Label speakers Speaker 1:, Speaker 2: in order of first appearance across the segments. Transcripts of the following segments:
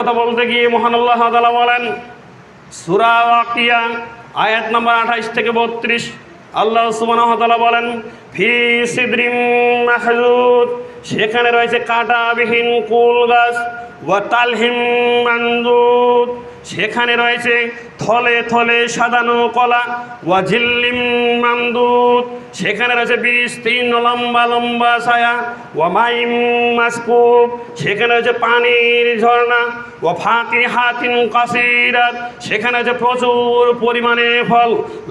Speaker 1: কথা বলতে গিয়ে মহান আল্লাহ তাআলা বলেন সূরা ওয়াকিয়া আয়াত নম্বর 28 থেকে 32, আল্লাহ সুবহানাহু ওয়া তাআলা বলেন ফি সিদরিম মাহজুদ, সেখানে রয়েছে কাঁটাবিহীন কুল গাছ, ওয়া তালহিম মানদুদ, সেখানে রয়েছে থলে থলে সাজানো কলা, ওয়া জিল্লিম মামদুদ, সেখানে রয়েছে বিস্তীর্ণ লম্বা লম্বা ছায়া, ওয়া মাইম মাসকুব, সেখানে রয়েছে পানির ঝর্ণা, ওয়া ফাকিহাতিন কাসীরাত, সেখানে রয়েছে প্রচুর পরিমাণে ফল,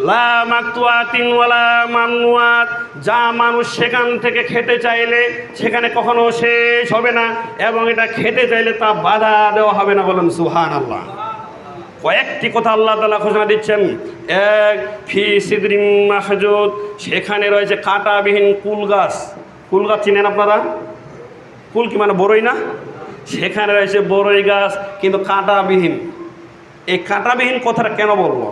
Speaker 1: লা মাকতুয়াতিন ওয়ালা মামনুয়াত, যা মানুষ সেখান থেকে খেতে চাইলে সেখানে কখনো শেষ হবে না, এবং এটা খেতে চাইলে তা বাধা দেওয়া হবে না। বলেন সুবহানাল্লাহ। কয়েকটি কথা আল্লাহ তাআলা ঘোষণা দিচ্ছেন। এক, ফি সিদরিম মাহজুদ, সেখানে রয়েছে কাঁটাবিহীন কুল গাছ। কুল গাছ চিনেন আপনারা? কুল কি মানে বড়ই না? সেখানে রয়েছে বড়ই গাছ, কিন্তু কাঁটাবিহীন। এই কাঁটাবিহীন কথাটা কেন বলবো?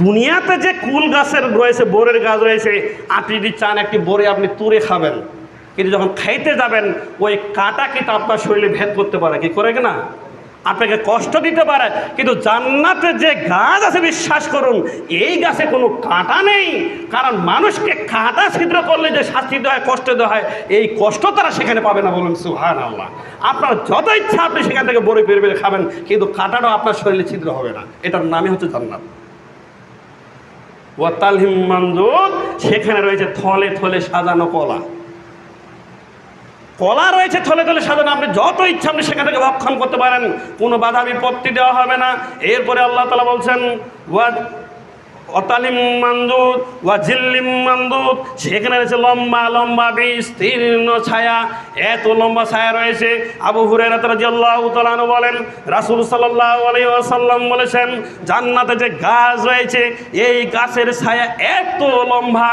Speaker 1: দুনিয়াতে যে কুল গাছের রয়েছে, বড়ের গাছ রয়েছে, আপনি যদি চান একটি বড়ি আপনি তুলে খাবেন, কিন্তু যখন খাইতে যাবেন ওই কাঁটা কিন্তু আপনার শরীরে ভেদ করতে পারে, কি করে না, আপনাকে কষ্ট দিতে পারে। কিন্তু জান্নাতে যে গাছ আছে, বিশ্বাস করুন এই গাছে কোনো কাঁটা নেই, কারণ মানুষকে কাঁটা ছিদ্র করলে যে শাস্তি দেওয়া হয়, কষ্ট দেওয়া হয়, এই কষ্ট তারা সেখানে পাবে না। বলুন সুবহানাল্লাহ। আপনার যত ইচ্ছা আপনি সেখান থেকে বড়ি পেরে পেরে খাবেন, কিন্তু কাঁটাটাও আপনার শরীরে ছিদ্র হবে না। এটার নামই হচ্ছে জান্নাত। ওয়া তালহিম মামদুদ, সেখানে রয়েছে থলে থলে সাজানো কলা। কলা রয়েছে থলে থলে সাজানো, আপনি যত ইচ্ছা আপনি সেখান থেকে ভক্ষণ করতে পারেন, কোনো বাধা বিপত্তি দেওয়া হবে না। এরপরে আল্লাহ তাআলা বলছেন ওয়া তালিম মামদুদ ওয়া জিল্লিম মামদুদ, সেখানে রয়েছে লম্বা লম্বা বিস্তীর্ণ ছায়া। এত লম্বা ছায়া রয়েছে, আবু হুরায়রা রাদিয়াল্লাহু তাআলা আনহু বলেন রাসূল সাল্লাল্লাহু আলাইহি ওয়াসাল্লাম বলেছেন জান্নাতে যে গাছ রয়েছে এই গাছের ছায়া এত লম্বা,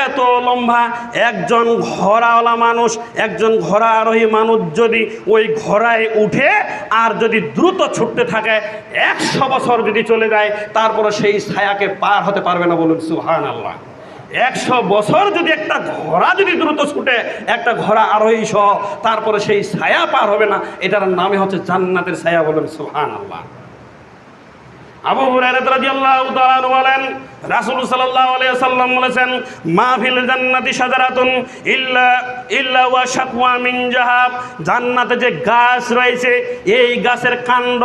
Speaker 1: এত লম্বা, একজন ঘোড়াওয়ালা মানুষ, একজন ঘোড়া আরোহী মানুষ যদি ওই ঘোড়ায় উঠে আর যদি দ্রুত ছুটতে থাকে 100 বছর যদি চলে যায় তারপরে সেই ছায়াকে পার হতে পারবে না। বলুন সুবহানাল্লাহ। 100 বছর যদি একটা ঘোড়া যদি দ্রুত ছুটে, একটা ঘোড়া আরোহী সহ, তারপরে সেই ছায়া পার হবে না। এটার নামই হচ্ছে জান্নাতের ছায়া। বলুন সুবহানাল্লাহ। আবু হুরায়রা রাদিয়াল্লাহু তাআলা আনহু বলেন রাসূল সাল্লাল্লাহু আলাইহি ওয়াসাল্লাম বলেছেন মা ফিল জান্নাতি শাজারাতুন ইল্লা ওয়া শাকওয়া মিন যাহাব, জান্নাতে যে গাছ রয়েছে এই গাছের কাণ্ড,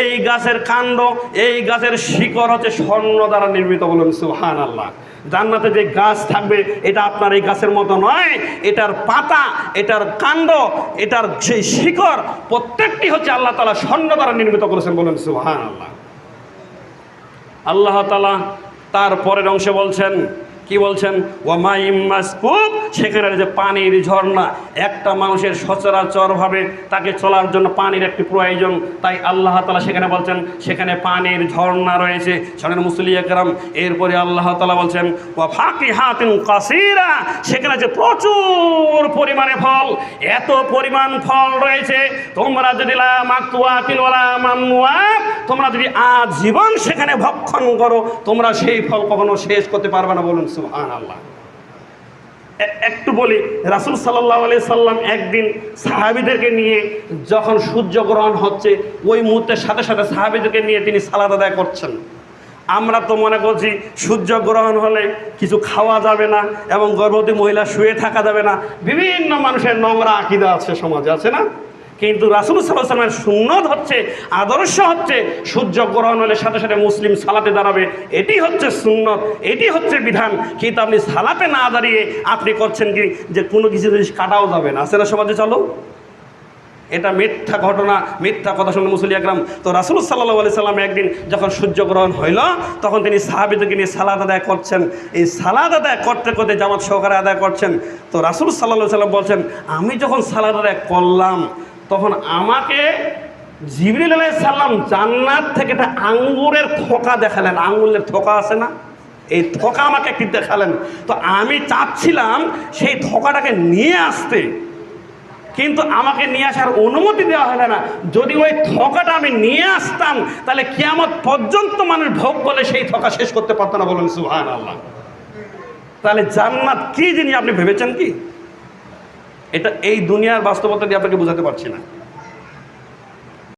Speaker 1: এই গাছের কাণ্ড, এই গাছের শিকড় হচ্ছে স্বর্ণ দ্বারা নির্মিত। বলুন সুবহানাল্লাহ। জান্নাতে যে গাছ থাকবে এটা আপনার এই গাছের মতো নয়, এটার পাতা, এটার কাণ্ড, এটার যে শিকড় প্রত্যেকটি হচ্ছে আল্লাহ তাআলা স্বর্ণ দ্বারা নির্মিত করেছেন। বলুন সুবহানাল্লাহ। আল্লাহ তাআলা তার পরের অংশে বলছেন, কি বলছেন? ওয়া মাইম মাসকুব, সেখানে যে পানির ঝর্ণা। একটা মানুষের সচরাচরভাবে তাকে চলার জন্য পানির একটি প্রয়োজন, তাই আল্লাহ তাআলা সেখানে বলছেন সেখানে পানির ঝর্ণা রয়েছে। শোনেন মুসলিয়া কেরাম, এরপরে আল্লাহ তাআলা বলছেন ওয়া ফাকিহাতিন কাসীরা, সেখানে যে প্রচুর পরিমাণে ফল, এত পরিমাণ ফল রয়েছে তোমরা যদি লা মাকতুয়াতিন ওয়ালা মামনুয়াত, তোমরা যদি আজীবন সেখানে ভক্ষণ করো তোমরা সেই ফল কখনো শেষ করতে পারবে না। বলুন সুবহানাল্লাহ। একটু বলি, রাসূল সাল্লাল্লাহু আলাইহি সাল্লাম একদিন সাহাবীদেরকে নিয়ে যখন সূর্যগ্রহণ হচ্ছে ওই মুহূর্তের সাথে সাথে সাহাবীদেরকে নিয়ে তিনি সালাত আদায় করছেন। আমরা তো মনে করছি সূর্যগ্রহণ হলে কিছু খাওয়া যাবে না এবং গর্ভবতী মহিলা শুয়ে থাকা যাবে না, বিভিন্ন মানুষের নোংরা আকীদা আছে সমাজে, আছে না? কিন্তু রাসূল সাল্লাল্লাহু আলাইহি ওয়াসাল্লামের সুন্নত হচ্ছে, আদর্শ হচ্ছে সূর্যগ্রহণ হলে সাথে সাথে মুসলিম সালাতে দাঁড়াবে। এটি হচ্ছে সুন্নত, এটি হচ্ছে বিধান। কিন্তু আপনি সালাতে না দাঁড়িয়ে আপনি করছেন কি যে কোনো কিছু জিনিস কাটাও যাবে না, আছে না সমাজে? চলো, এটা মিথ্যা ঘটনা, মিথ্যা কথা শুনে মুসলিয়া একরাম। তো রাসূল সাল্লাল্লাহু আলাইহি সাল্লাম একদিন যখন সূর্যগ্রহণ হইল তখন তিনি সাহাবীদেরকে নিয়ে সালাত আদায় করছেন। এই সালাত আদায় করতে করতে জামাত সহকারে আদায় করছেন। তো রাসূল সাল্লাল্লাহু আলাইহি সাল্লাম বলছেন আমি যখন সালাত আদায় করলাম তখন আমাকে জিবরিল আলাইহিস সালাম জান্নাত থেকে একটা আঙ্গুরের থোকা দেখালেন। আঙ্গুরের থোকা আছে না, এই থোকা আমাকে একটু দেখালেন। তো আমি চাচ্ছিলাম সেই থোকাটাকে নিয়ে আসতে, কিন্তু আমাকে নিয়ে আসার অনুমতি দেওয়া হলো না। যদি ওই থোকাটা আমি নিয়ে আসতাম তাহলে কিয়ামত পর্যন্ত মানুষ ভোগ করলে সেই থোকা শেষ করতে পারতো না। বলুন সুবহানাল্লাহ। তাহলে জান্নাত কি জিনিস আপনি ভেবেছেন কি? এটা এই দুনিয়ার বাস্তবতা দিয়ে আপনাকে বোঝাতে পারছি না।